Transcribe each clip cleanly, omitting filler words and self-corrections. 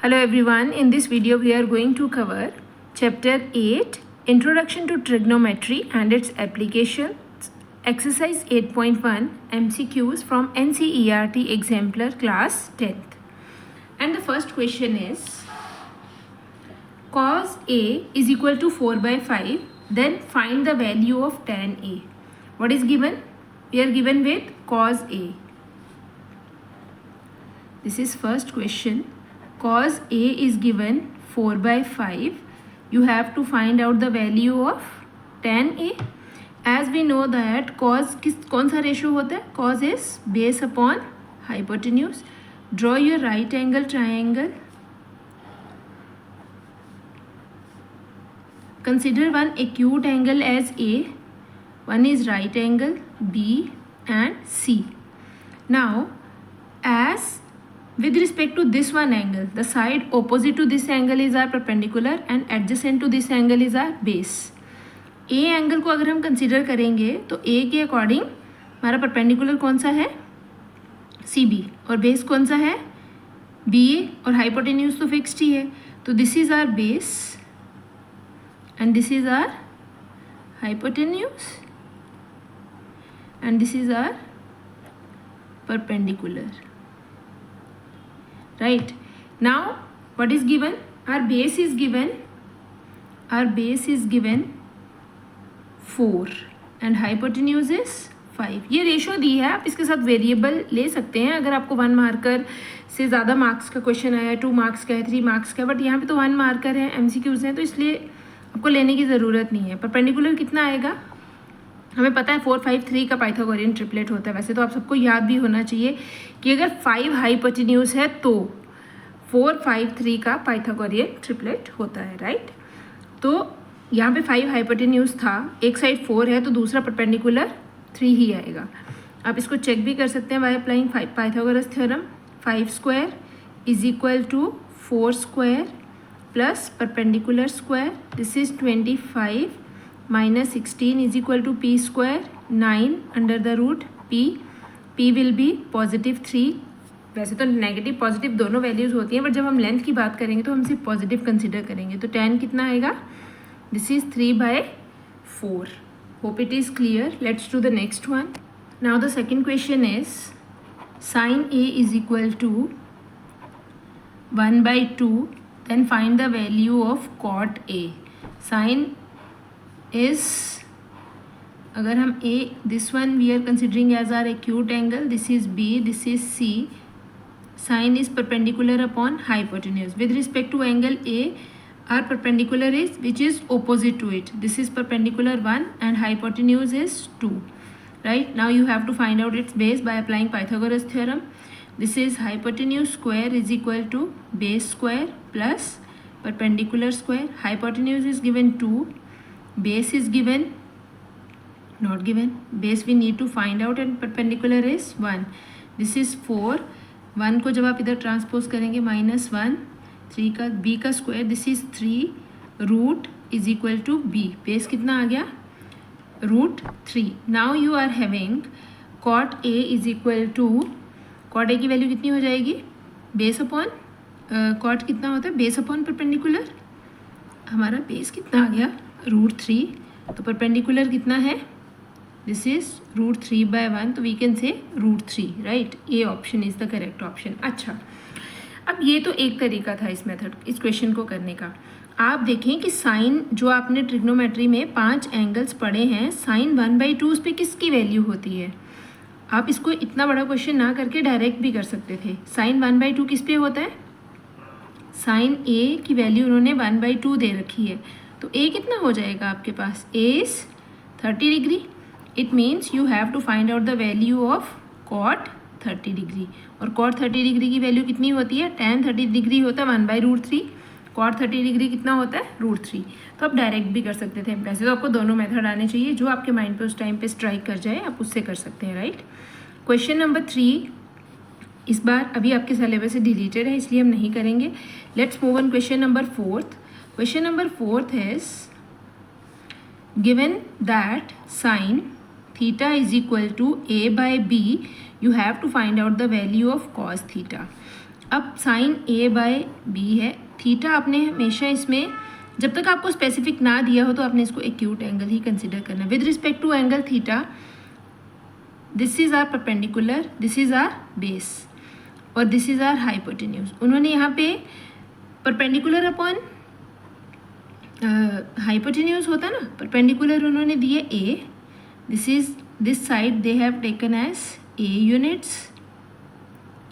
Hello everyone, in this video we are going to cover chapter 8 Introduction to Trigonometry and its Applications, exercise 8.1 MCQs from NCERT exemplar class 10th. And the first question is cos A is equal to 4 by 5, then find the value of tan A. What is given? We are given with cos A. This is first question. Cos A is given 4 by 5. You have to find out the value of tan A. As we know that cos कौन सा ratio होता है? Cos is base upon hypotenuse. Draw your right angle triangle. Consider one acute angle as A. One is right angle B and C. Now, as with respect to this one angle, the side opposite to this angle is our perpendicular and adjacent to this angle is our base. A angle को अगर हम consider करेंगे तो A के according हमारा perpendicular कौन सा है? CB. और बेस कौन सा है? BA. और हाइपोटेन्यूज तो फिक्स्ड ही है. तो this is our base and this is our hypotenuse and this is our perpendicular. Right, now what is given? Our base is given 4 and hypotenuse is 5. ये रेशो दी है, आप इसके साथ वेरिएबल ले सकते हैं अगर आपको 1 मार्कर से ज़्यादा मार्क्स का क्वेश्चन आया, 2 मार्क्स का है, 3 मार्क्स का, बट यहाँ पे तो 1 मार्कर है, MCQs हैं, तो इसलिए आपको लेने की ज़रूरत नहीं है. परपेंडिकुलर कितना आएगा? हमें पता है 4 5 3 का पाइथागोरियन ट्रिपलेट होता है. वैसे तो आप सबको याद भी होना चाहिए कि अगर 5 हाइपोटेन्यूज है तो 4 5 3 का पाइथागोरियन ट्रिपलेट होता है. राइट, तो यहाँ पे 5 हाइपोटेन्यूज था, एक साइड 4 है तो दूसरा परपेंडिकुलर 3 ही आएगा. आप इसको चेक भी कर सकते हैं by applying Pythagoras theorem. 5 square is equal to 4 square plus perpendicular square. This is 25 minus 16 is equal to p square 9 under the root p. p will be positive 3. वैसे तो नेगेटिव पॉजिटिव दोनों values होती हैं, but जब हम length की बात करेंगे तो हम सिर्फ पॉजिटिव कंसिडर करेंगे. तो tan कितना आएगा? This is 3 by 4. Hope it is clear. Let's do the next one. Now the second question is sin A is equal to 1 by 2. Then find the value of cot A. Sin is, अगर हम A, this one we are considering as our acute angle, this is B, this is C. Sin is perpendicular upon hypotenuse. With respect to angle A, our perpendicular is which is opposite to it. This is perpendicular 1 and hypotenuse is 2. Right, now you have to find out its base by applying Pythagoras theorem. This is hypotenuse square is equal to base square plus perpendicular square. Hypotenuse is given 2. Base is given, not given. Base we need to find out and perpendicular is 1. This is 4. 1 को जब आप इधर transpose करेंगे -1, 3 का b का square, this is 3 root is equal to b. Base कितना आ गया? √3. Now you are having cot A is equal to, cot A की वैल्यू कितनी हो जाएगी? बेस अपॉन cot कितना होता है? Base upon perpendicular. हमारा बेस कितना आ गया? √3. तो परपेंडिकुलर कितना है? This is √3 by 1. तो we can say √3. Right, A option is the correct option. अच्छा, अब ये तो एक तरीका था इस मेथड, इस क्वेश्चन को करने का. आप देखें कि साइन जो आपने ट्रिग्नोमेट्री में 5 एंगल्स पढ़े हैं, साइन 1 by 2 उस पर किसकी वैल्यू होती है? आप इसको इतना बड़ा क्वेश्चन ना करके डायरेक्ट भी कर सकते थे. साइन 1 by 2 किस पे होता है? साइन ए की वैल्यू उन्होंने 1 by 2 दे रखी है, तो ए कितना हो जाएगा आपके पास? ए इज 30 डिग्री. It means you have to find out the value of cot 30 degree. और कॉट 30 डिग्री की वैल्यू कितनी होती है? tan 30 डिग्री होता है 1 by √3. कॉट 30 डिग्री कितना होता है? √3. तो आप डायरेक्ट भी कर सकते थे. वैसे तो आपको दोनों मेथड आने चाहिए, जो आपके माइंड पे उस टाइम पे स्ट्राइक कर जाए आप उससे कर सकते हैं. राइट, क्वेश्चन नंबर 3 इस बार अभी आपके सिलेबस से डिलीटेड है, इसलिए हम नहीं करेंगे. Let's move on question number 4. Question number 4 is given that sin theta is equal to a by b, you have to find out the value of cos theta. अब साइन ए bye B है, theta आपने हमेशा इसमें जब तक आपको specific ना दिया हो तो आपने इसको एक्यूट एंगल ही कंसिडर करना है। With respect to angle theta this is our perpendicular, this is our base और दिस इज़ आर हाइपोटेन्यूज। उन्होंने यहाँ पे परपेंडिकुलर अपॉन हाइपोटेन्यूज होता ना, परपेंडिकुलर उन्होंने दिए a, this is this side they have taken as a units,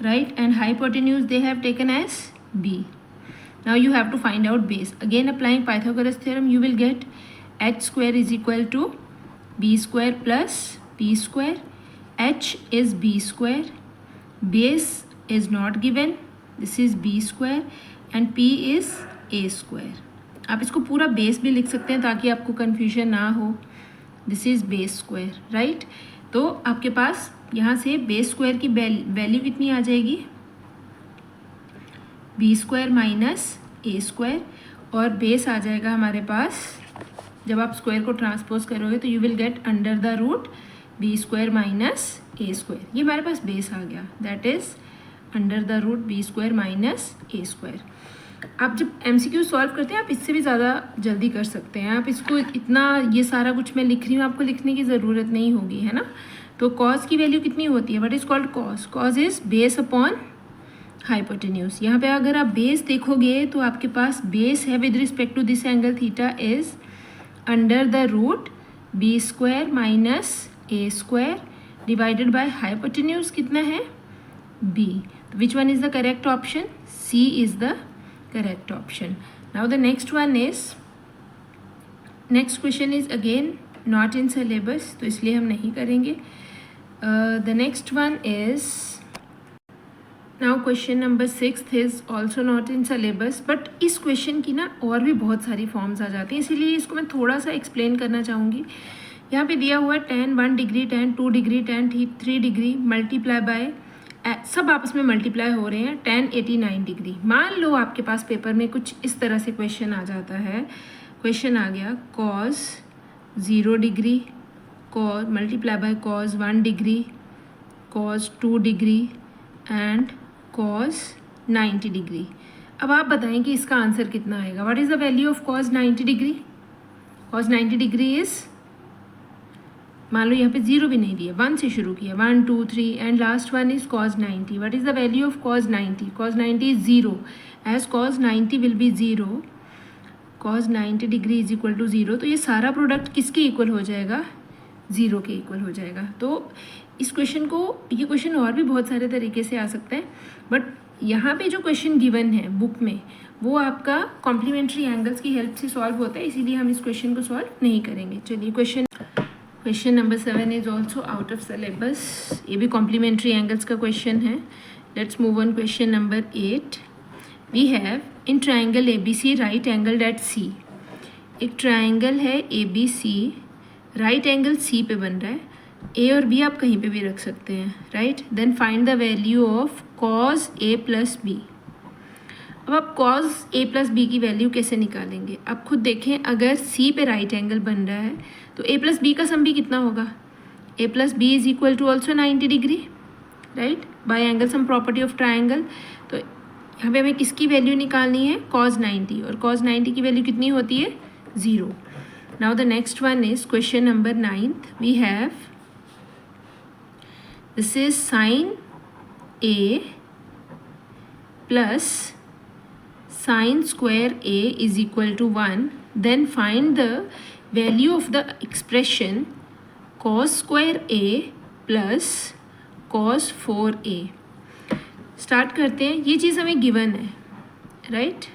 right, and hypotenuse they have taken as b. Now you have to find out base. Again applying Pythagoras theorem, you will get h square is equal to b square plus p square. H is b square, base is not given, this is b square and p is a square. आप इसको पूरा base भी लिख सकते हैं ताकि आपको confusion ना हो। This is base square, right. तो आपके पास यहाँ से बेस स्क्वायर की वैल्यू कितनी आ जाएगी, B square minus A square, और बेस आ जाएगा हमारे पास, जब आप स्क्वायर को ट्रांसपोज करोगे तो you will get under the root B square minus A square. ये हमारे पास बेस आ गया, that is under the root B square minus A square. आप जब MCQ सॉल्व करते हैं आप इससे भी ज़्यादा जल्दी कर सकते हैं। आप इसको इतना, ये सारा कुछ मैं लिख रही हूँ, आपको लिखने की ज़रूरत नहीं होगी, है ना। तो कॉस की वैल्यू कितनी होती है, what is called cos, cos is base upon hypotenuse. यहाँ पे अगर आप बेस देखोगे तो आपके पास बेस है with respect to this angle theta is under the root B square minus A square divided by hypotenuse कितना है, B. Which one is the correct option, C is the correct option. Now the next one is, next question is again not in syllabus, तो इसलिए हम नहीं करेंगे। The next one is now question number 6 is also not in syllabus, but इस question की ना और भी बहुत सारी फॉर्म्स आ जाती हैं, इसीलिए इसको मैं थोड़ा सा एक्सप्लेन करना चाहूँगी। यहाँ पे दिया हुआ है tan 1 degree, tan 2 degree, tan 3 degree multiply by, सब आपस में मल्टीप्लाई हो रहे हैं, tan 89 डिग्री। मान लो आपके पास पेपर में कुछ इस तरह से क्वेश्चन आ जाता है, क्वेश्चन आ गया cos 0 degree cos multiply by cos 1 degree, cos 2 degree and cos 90 degree. अब आप बताएं कि इसका आंसर कितना आएगा। What is the value of cos 90 degree, cos 90 degree is, मान लो यहाँ पे 0 भी नहीं दिया, 1 से शुरू किया, 1 2 3 and last one is cos 90। What is the value of cos 90, cos 90 is 0, as cos 90 will be 0, cos 90 degree is equal to 0। तो ये सारा प्रोडक्ट किसके इक्वल हो जाएगा, 0 के इक्वल हो जाएगा। तो इस क्वेश्चन को, ये क्वेश्चन और भी बहुत सारे तरीके से आ सकता है, बट यहाँ पे जो क्वेश्चन गिवन है बुक में वो आपका कॉम्प्लीमेंट्री एंगल्स की हेल्प से सॉल्व होता है, इसीलिए हम इस क्वेश्चन को सॉल्व नहीं करेंगे। चलिए question number 7 is also out of syllabus, ये भी कॉम्प्लीमेंट्री एंगल्स का क्वेश्चन है। Let's move on question number 8। We have in triangle ABC right angle at C। एक ट्राइंगल है ABC, राइट एंगल C पे बन रहा है, A और B आप कहीं पे भी रख सकते हैं, right. Then find the value of cos A plus B। अब आप cos A प्लस बी की वैल्यू कैसे निकालेंगे, आप खुद देखें। अगर C पे राइट एंगल बन रहा है तो A प्लस बी का सम भी कितना होगा, A plus B is equal to also 90 degree, right, by angle sum property of triangle. तो यहाँ पे हमें किसकी वैल्यू निकालनी है, cos 90, और cos 90 की वैल्यू कितनी होती है, 0। Now the next one is question number 9। We have, this is sine A plus sin square A is equal to 1, then find the value of the expression cos square A plus cos 4A। Start करते हैं, ये चीज़ हमें given है, right,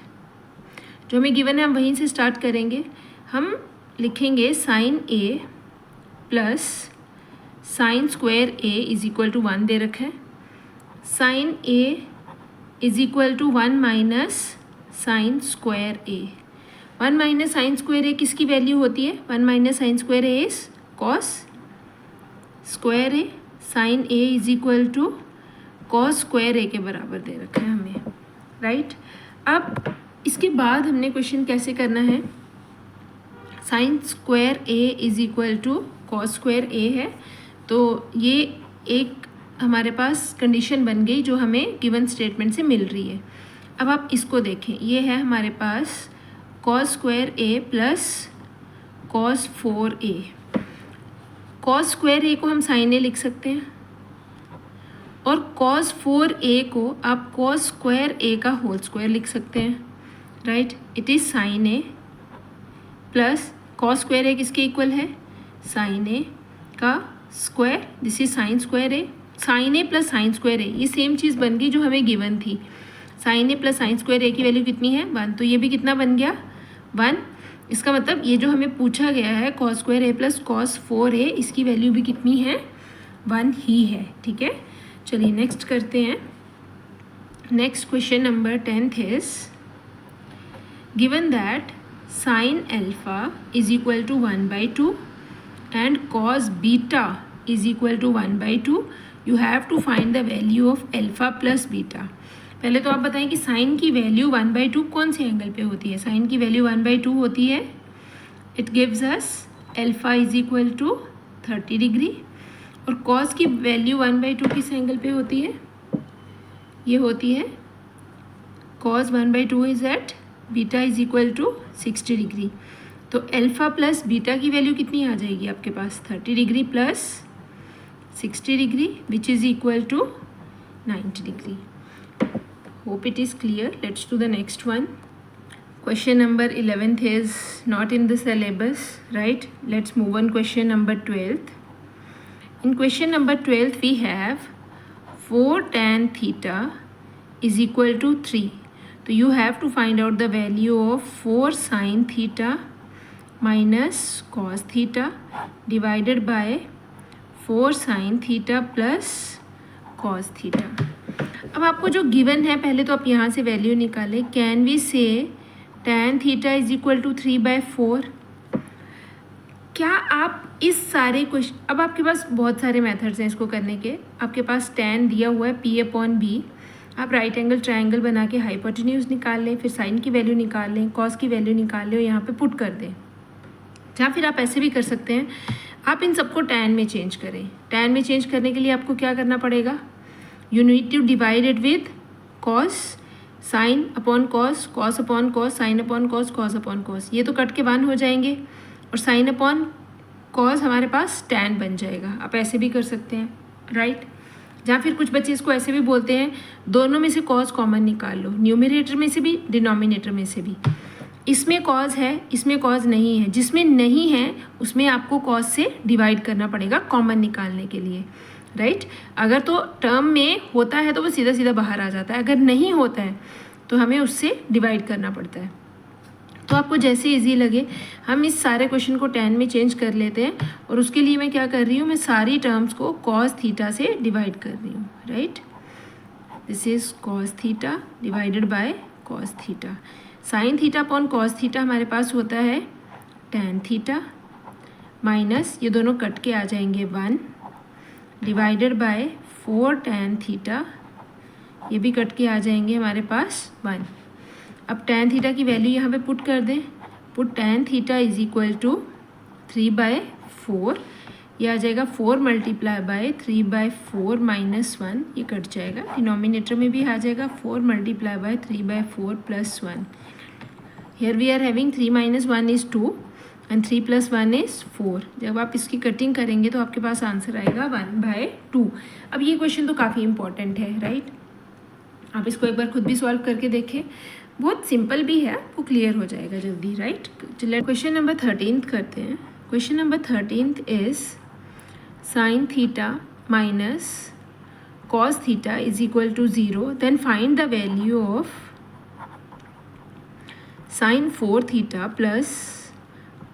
जो हमें given है हम वहीं से स्टार्ट करेंगे। हम लिखेंगे sine A plus sine square A is equal to 1 दे रखा है, sine A is equal to 1 minus sine square A। 1 minus sine square A किसकी वैल्यू होती है, 1 minus sine square A is cos square A, sine A is equal to cos square A के बराबर दे रखा है हमें, राइट। अब इसके बाद हमने क्वेश्चन कैसे करना है, sine square A is equal to cos square A है, तो ये एक हमारे पास कंडीशन बन गई जो हमें गिवन स्टेटमेंट से मिल रही है। अब आप इसको देखें, ये है हमारे पास cos square a plus cos 4a। cos square a को हम sin a लिख सकते हैं और cos 4a को आप cos स्क्वायर a का होल स्क्वायर लिख सकते हैं, right. It is sin a plus cos square a किसके इक्वल है, sin a का square, this is sin square a। sin a plus sin square a, ये सेम चीज़ बन गई जो हमें गिवन थी। sin a plus sin square a की वैल्यू कितनी है, 1, तो ये भी कितना बन गया, 1। इसका मतलब ये जो हमें पूछा गया है cos square a plus cos 4a, इसकी वैल्यू भी कितनी है, 1 ही है, ठीक है। चलिए नेक्स्ट करते हैं। Next question number 10th is given that sin alpha is equal to 1/2 and cos beta is equal to 1/2, you have to find the value of alpha plus beta। पहले तो आप बताएं कि साइन की वैल्यू 1/2 कौन से एंगल पे होती है। साइन की वैल्यू 1/2 होती है, it gives us alpha is equal to 30 degree. और कॉस की वैल्यू 1/2 किस एंगल पे होती है, ये होती है cos 1/2 is at beta is equal to 60 degree. तो अल्फा प्लस बीटा की वैल्यू कितनी आ जाएगी आपके पास, 30 degree plus 60 degree which is equal to 90 degree. Hope it is clear. Let's do the next one. Question number 11th is not in the syllabus, right? Let's move on question number 12th. In question number 12th we have 4 tan theta is equal to 3. So you have to find out the value of 4 sin theta minus cos theta divided by 4 sin theta plus cos theta। अब आपको जो given है, पहले तो आप यहाँ से value निकालें। Can we say tan theta is equal to 3/4। क्या आप इस सारे क्वेश्चन, अब आपके पास बहुत सारे मेथड्स हैं इसको करने के। आपके पास tan दिया हुआ है P/B, आप राइट एंगल ट्रायंगल बना के हाइपोटेन्यूज निकाल लें, फिर साइन की वैल्यू निकाल लें, कॉस की वैल्यू निकाल लें और यहाँ पे पुट कर दें। या फिर आप ऐसे भी कर सकते हैं, आप इन सबको tan में चेंज करें। tan में चेंज करने के लिए आपको क्या करना पड़ेगा, you need to divide it with cos, sin upon cos, cos upon cos, sin upon cos, cos upon cos। ये तो कट के 1 हो जाएंगे और sin upon cos हमारे पास tan बन जाएगा। आप ऐसे भी कर सकते हैं, राइट। या फिर कुछ बच्चे इसको ऐसे भी बोलते हैं, दोनों में से cos कॉमन निकाल लो, न्यूमरेटर में से भी डिनोमिनेटर में से भी। इसमें cos है, इसमें cos नहीं है, जिसमें नहीं है उसमें आपको cos से डिवाइड करना पड़ेगा कॉमन निकालने के लिए, राइट। अगर तो टर्म में होता है तो वो सीधा सीधा बाहर आ जाता है, अगर नहीं होता है तो हमें उससे डिवाइड करना पड़ता है। तो आपको जैसे इजी लगे, हम इस सारे क्वेश्चन को tan में चेंज कर लेते हैं। और उसके लिए मैं क्या कर रही हूँ, मैं सारी टर्म्स को cos थीटा से डिवाइड कर रही हूँ, right. This is cos theta divided by cos theta. Sign theta upon cos theta हमारे पास होता है tan थीटा माइनस, ये दोनों कट के आ जाएंगे 1 डिवाइडेड बाय 4 tan थीटा, ये भी कट के आ जाएंगे हमारे पास 1। अब tan थीटा की वैल्यू यहाँ पे पुट कर दें, put tan theta is equal to 3/4, ये आ जाएगा 4 मल्टीप्लाई बाय 3/4 माइनस 1, ये कट जाएगा। डिनोमिनेटर में भी आ जाएगा 4 multiply by 3/4 plus 1। Here we are having 3 minus 1 is 2 and 3 plus 1 is 4। जब आप इसकी कटिंग करेंगे तो आपके पास आंसर आएगा 1/2। अब ये क्वेश्चन तो काफ़ी इंपॉर्टेंट है, राइट। आप इसको एक बार खुद भी सॉल्व करके देखें, बहुत सिंपल भी है, आपको क्लियर हो जाएगा जल्दी, राइट। चलिए क्वेश्चन नंबर 13 करते हैं। Question number 13 is sine theta minus cos theta is equal to 0, then find the value of sine 4 theta plus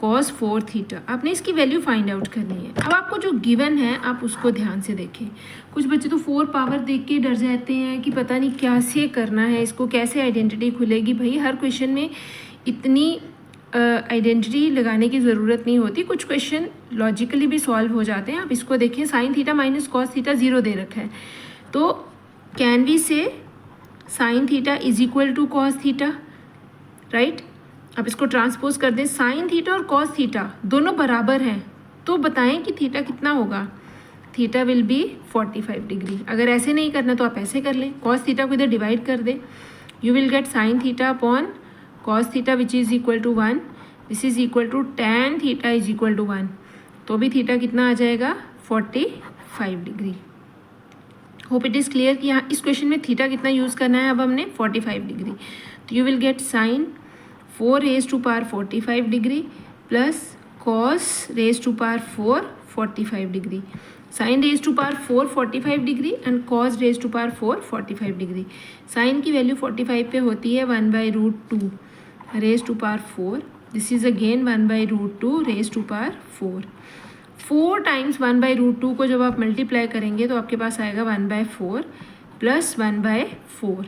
cos 4 theta. आपने इसकी वैल्यू फाइंड आउट करनी है। अब आपको जो गिवन है आप उसको ध्यान से देखें। कुछ बच्चे तो 4 पावर देख के डर जाते हैं कि पता नहीं कैसे करना है इसको, कैसे आइडेंटिटी खुलेगी। भाई हर क्वेश्चन में इतनी आइडेंटिटी लगाने की ज़रूरत नहीं होती, कुछ क्वेश्चन लॉजिकली भी सॉल्व हो जाते हैं। आप इसको देखें, sine theta minus cos theta 0 दे रखा है, तो can we say sine theta is equal to cos theta, right. अब इसको ट्रांसपोज कर दें, साइन थीटा और कॉस थीटा दोनों बराबर हैं, तो बताएं कि थीटा कितना होगा, थीटा विल बी 45 डिग्री। अगर ऐसे नहीं करना तो आप ऐसे कर लें, कॉस थीटा को इधर डिवाइड कर दें, you will get sine theta upon cos theta which is equal to 1, this is equal to tan theta is equal to 1, तो भी थीटा कितना आ जाएगा 45 degree. Hope it is clear कि यहाँ इस क्वेश्चन में थीटा कितना यूज़ करना है अब हमने 45 डिग्री। तो you will get sine 4 raise to power 45 degree plus cos raise to power 4 45 degree, sine raise to power 4 45 degree and cos raise to power 4 45 degree. Sine की वैल्यू 45 पे होती है 1/√2 raise to power 4, this is again 1/√2 raise to power 4। 4 times 1/√2 को जब आप multiply करेंगे तो आपके पास आएगा 1/4 प्लस 1/4,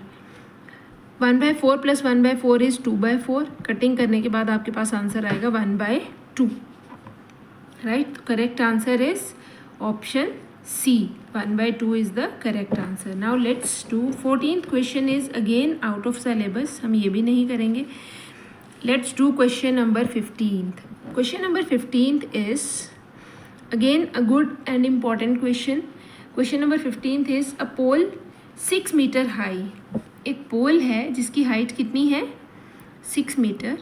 1/4 प्लस 1/4 इज 2/4, कटिंग करने के बाद आपके पास आंसर आएगा 1/2, right. Correct answer is option C, 1/2 is the correct answer. Now let's do 14th question is again out of syllabus, हम ये भी नहीं करेंगे. Let's do question number 15th. Question number 15th is again a good and important question. Question number 15th is a pole 6 meter high. एक पोल है जिसकी height कितनी है 6 metre,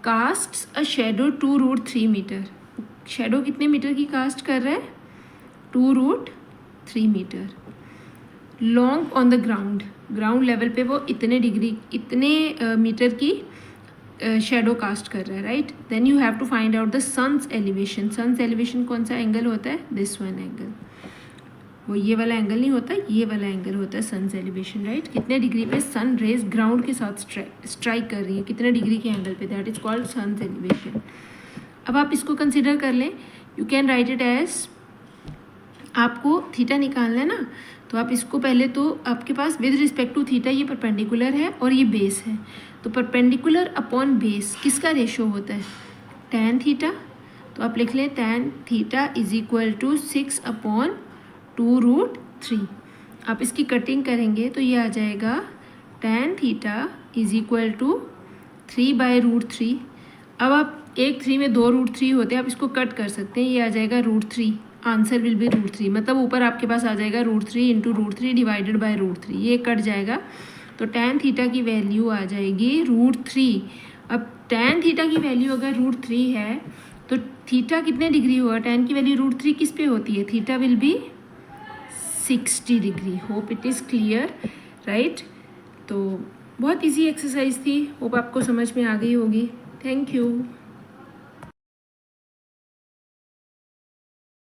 casts a shadow 2√3 metre. Shadow कितने मीटर की cast कर रहा है 2√3 metre. Long on the ground, ground level पे वो इतने मीटर की शेडो कास्ट कर रहा है, right. Then you have to find out the sun's elevation. Sun's elevation कौन सा एंगल होता है, दिस वन एंगल. वो ये वाला एंगल नहीं होता, ये वाला एंगल होता है सन्स एलिवेशन, राइट. कितने डिग्री पे सन रेज ग्राउंड के साथ स्ट्राइक कर रही है, कितने डिग्री के एंगल पे, that is called sun's elevation. अब आप इसको कंसिडर कर लें, you can write it as, आपको थीटा निकालना है ना, तो आप इसको पहले तो आपके पास विद रिस्पेक्ट टू थीटा ये परपेंडिकुलर है और ये बेस है, तो परपेंडिकुलर अपॉन बेस किसका रेशो होता है, टैन थीटा. तो आप लिख लें tan theta is equal to 6/2√3. आप इसकी कटिंग करेंगे तो ये आ जाएगा tan theta is equal to 3/√3. अब आप एक 3 में 2√3 होते हैं, आप इसको कट कर सकते हैं, ये आ जाएगा √3. आंसर विल बी √3, मतलब ऊपर आपके पास आ जाएगा √3 इंटू √3 डिवाइडेड बाय √3, ये कट जाएगा. तो टैन थीटा की वैल्यू आ जाएगी √3. अब टैन थीटा की वैल्यू अगर √3 है तो थीटा कितने डिग्री होगा, टैन की वैल्यू √3 किस पे होती है, theta will be 60 degree. Hope it is clear, right. तो बहुत ईजी एक्सरसाइज थी, होप आपको समझ में आ गई होगी. Thank you.